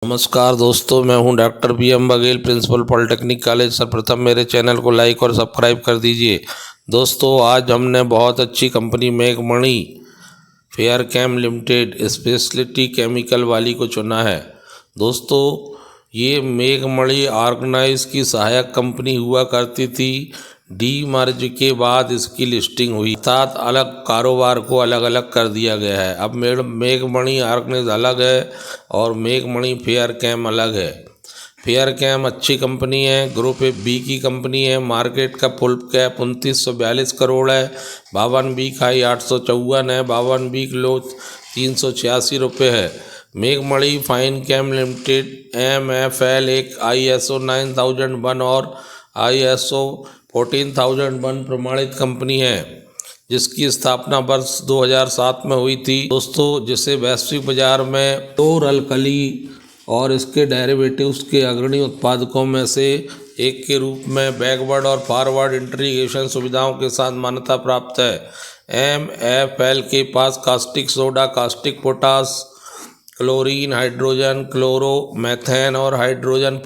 नमस्कार दोस्तों, मैं हूं doctor B.M. Baghel, principal polytechnic college. सर्वप्रथम मेरे चैनल को लाइक और सब्सक्राइब कर दीजिए। दोस्तों, आज हमने बहुत अच्छी कंपनी मेघमणि फेयरकेम लिमिटेड स्पेशलिटी केमिकल वाली को चुना है। दोस्तों, ये मेघमणि ऑर्गेनाइज की सहायक कंपनी हुआ करती थी। डी मर्ज के बाद इसकी लिस्टिंग हुई, अर्थात अलग कारोबार को अलग अलग कर दिया गया है। अब मेघमणि ऑर्गेनाइज अलग है और मेघमणि फेयरकेम अलग है। फेयरकेम अच्छी कंपनी है, ग्रुप बी की कंपनी है। मार्केट का फुल कैप 2942 करोड़ है। 52 हाई 854 है। 52 लो 386 रुपये है। मेघमणि फाइन केम लिमिटेड MFL एक ISO 9001 और ISO 14001 प्रमाणित कंपनी है, जिसकी स्थापना वर्ष 2007 में हुई थी। दोस्तों, जिसे वैश्विक बाजार में क्लोर अल्कली और इसके डेरिवेटिव्स के अग्रणी उत्पादकों में से एक के रूप में बैकवर्ड और फॉरवर्ड इंटीग्रेशन सुविधाओं के साथ मान्यता प्राप्त है। MFL के पास caustic soda, caustic potash, chlorine, hydrogen chloro methane और हाइड्रोजन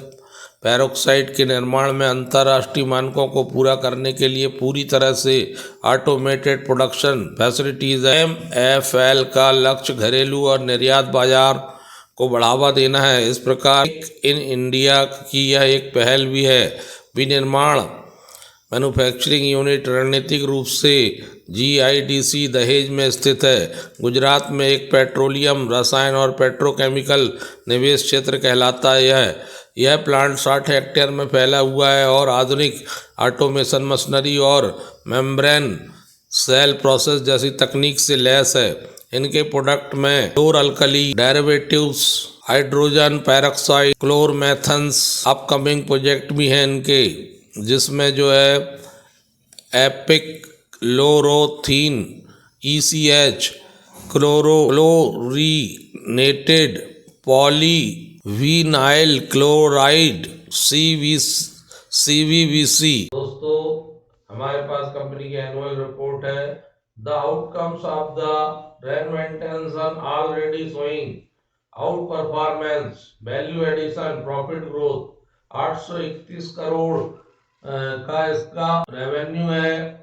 पेरोक्साइड के निर्माण में अंतर्राष्ट्रीय मानकों को पूरा करने के लिए पूरी तरह से ऑटोमेटेड प्रोडक्शन फैसिलिटीज है। MFL का लक्ष्य घरेलू और निर्यात बाजार को बढ़ावा देना है। इस प्रकार इन इंडिया की यह एक पहल भी है। विनिर्माण मैन्युफैक्चरिंग यूनिट रणनीतिक रूप से GIDC दहेज में स्थित है। गुजरात में एक पेट्रोलियम, रसायन और पेट्रोकेमिकल निवेश क्षेत्र कहलाता है। यह प्लांट 60 हेक्टेयर में फैला हुआ है और आधुनिक ऑटोमेशन, मशीनरी और मेम्ब्रेन सेल प्रोसेस जैसी तकनीक से लैस है। इनके प्रोडक्ट में chlor alkali derivatives, hydrogen peroxide, chloromethanes upcoming project भी हैं इनके, जिसमें जो है epichlorohydrin ECH, chlorinated polyvinyl chloride CVVC। दोस्तों, हमारे पास कंपनी की एनुअल रिपोर्ट है। The outcomes of the renovation already showing out performance, value addition, profit growth. 831 crore का इसका रेवेन्यू है,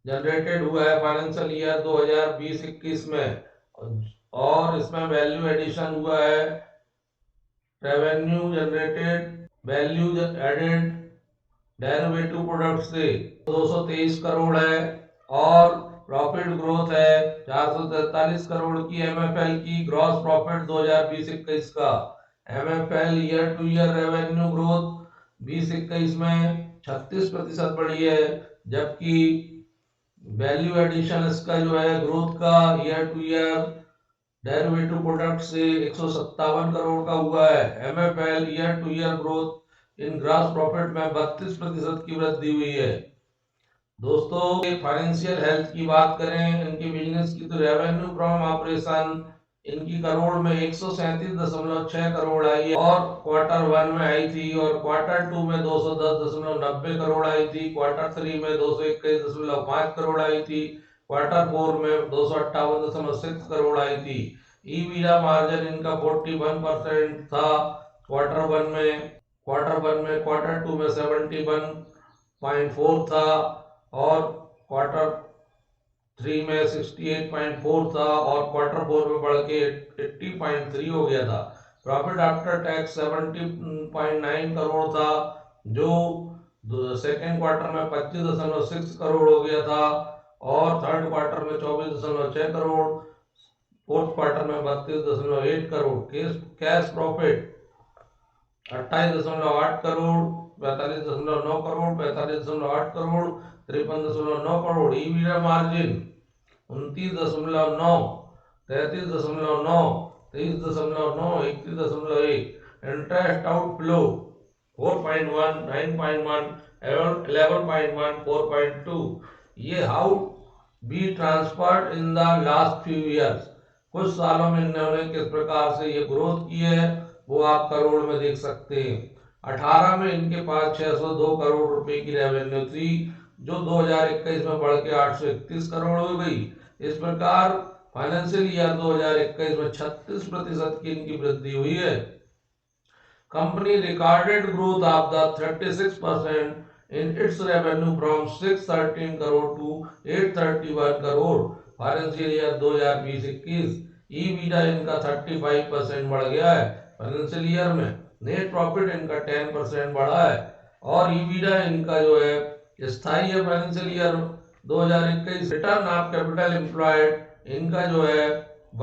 जनरेटेड हुआ है फाइनेंशियल ईयर 2020-21 में, और इसमें वैल्यू एडिशन हुआ है, revenue generated, value added derivative product से 223 करोड़ है, और प्रॉफिट ग्रोथ है 443 करोड़ की। MFL की ग्रॉस प्रॉफिट 2020-21 का, MFL year two year revenue growth 20-21 में 36% बढ़ी है, जबकि वैल्यू एडिशन इसका जो है ग्रोथ का year two year derivative product से 157 करोड़ का हुआ है। MFL year two year growth in gross profit में 32% की वृद्धि हुई है। दोस्तों, फाइनेंशियल हेल्थ की बात करें इनकी बिजनेस की, तो रेवेन्यू फ्रॉम ऑपरेशन इनकी करोड़ में 137.6 करोड़ आई है, और क्वार्टर 1 में आई थी, और क्वार्टर 2 में 210.90 करोड़ आई थी, क्वार्टर 3 में 221.5 करोड़ आई थी, क्वार्टर 4 में 258.6 करोड़ आई थी। EBITDA मार्जिन इनका 41% था क्वार्टर 1 में, क्वार्टर 2 में 71.4 था, और क्वार्टर 3 में 68.4 था, और क्वार्टर 4 में बढ़ के 80.3 हो गया था। प्रॉफिट आफ्टर टैक्स 70.9 करोड़ था, जो सेकेंड क्वार्टर में 25.6 करोड़ हो गया था, और थर्ड क्वार्टर में 24.6 करोड़, फोर्थ क्वार्टर में 32.8 crore. Cash profit 28.8 crore, 45.9 crore, 45.8 crore, 53.9 crore. EBITDA margin 29.9, 33.9, 30.9, 31.1। Interest outflow 4.1, 9.1, 11.1, 4.2। ये how be transferred in the last few years, कुछ सालों में इन्होंने किस प्रकार से ये ग्रोथ की है वो आप करोड़ में देख सकते हैं। 18 में इनके पास 602 करोड़ रुपए की रेवेन्यू थी, जो 2021 में बढ़ के 831 करोड़ हो गई। इस प्रकार फाइनेंशियल ईयर 2021 में 36% की इनकी वृद्धि हुई है। company recorded growth of the 36% in its revenue from 613 crore to 831 crore financial year 2020-21। ईबीटा इनका 35% बढ़ गया है फाइनेंशियल ईयर में। नेट प्रॉफिट इनका 10% बढ़ा है और ईबीटा इनका जो है स्थायी है financial year 2021। Return of capital employed इनका जो है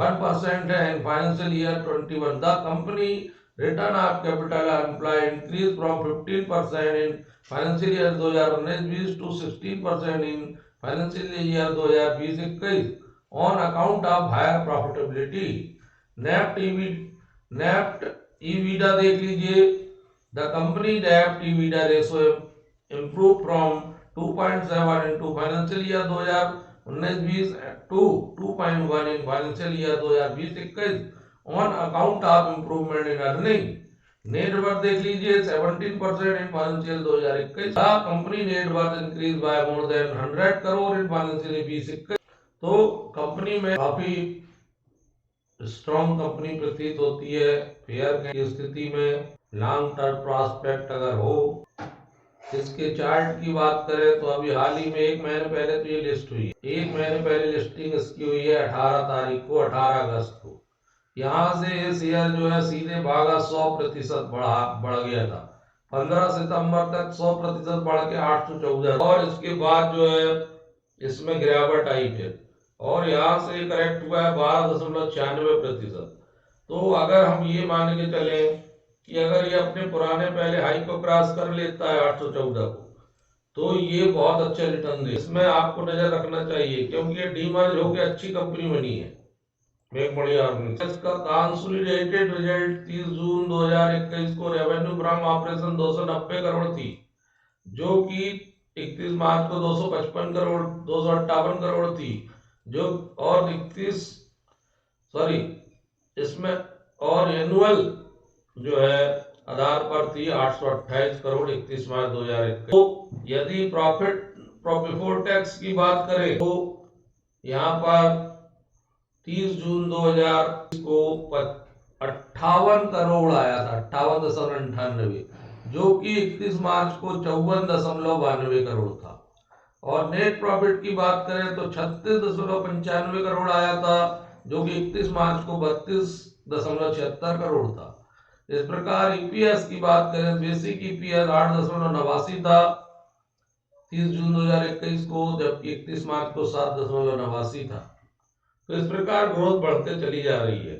1% है in financial year 21। The company return of capital employed increased from 15% in financial year 2019-20 to 16% in financial year 2020-21 on account of higher profitability. NEFT EBITDA देख लीजिए। The company debt EBITDA ratio improved from 2.7 into financial year 2019-20 to 2.1 in financial year 2020-21 on account of improvement in earning. Net worth देख लीजिए 17% in financial 2021। Company net worth increase by more than 100 crore in financial 2021। तो company में काफी strong company प्रतीत होती है। Fair की स्थिति में लॉन्ग टर्म प्रॉस्पेक्ट अगर हो। इसके चार्ट की बात करें तो अभी हाल ही में 1 महीने पहले तो ये लिस्ट हुई है। 1 महीने पहले लिस्टिंग इसकी हुई है 18 तारीख को, 18 अगस्त को। यहाँ से ये शेयर जो है सीधे भागा 100% बढ़ गया था। 15 सितंबर तक 100% बढ़ के 814 और इसके बाद जो है इसमें गिरावट आई फिर और यहाँ से करेक्ट हुआ है 12.96%। तो अगर हम ये मान के चले कि अगर ये अपने पुराने पहले हाई को क्रॉस कर लेता है 814 को तो ये बहुत अच्छा रिटर्न दे। इसमें आपको नजर रखना चाहिए क्योंकि ये डीमर्ज होकर अच्छी कंपनी बनी है मेघमणि ऑर्गेनाइजेशन। इसका कंसोलिडेटेड रिजल्ट 30 जून 2021 को रेवेन्यू फ्रॉम ऑपरेशन 290 करोड़ थी जो कि 31 मार्च को 255 करोड़ 258 करोड़ थी जो और 31 सॉरी इसमें और एनुअल जो है आधार पर थी 828 करोड़ 31 मार्च 2021। तो यदि प्रॉफिट बिफोर टैक्स की बात करें तो यहाँ पर 30 जून 2020 को 58 करोड़ आया था 58.98 जो कि 31 मार्च को 54.92 करोड़ था। और नेट प्रॉफिट की बात करें तो 36.95 करोड़ आया था जो कि 31 मार्च को 32.76 करोड़ था। इस प्रकार ईपीएस की बात करें बेसिक ईपीएस 8.89 था 30 जून 2021 को जबकि 31 मार्च को 7.89 था। तो इस प्रकार ग्रोथ बढ़ते चली जा रही है।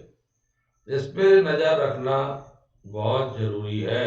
इस पे नजर रखना बहुत जरूरी है।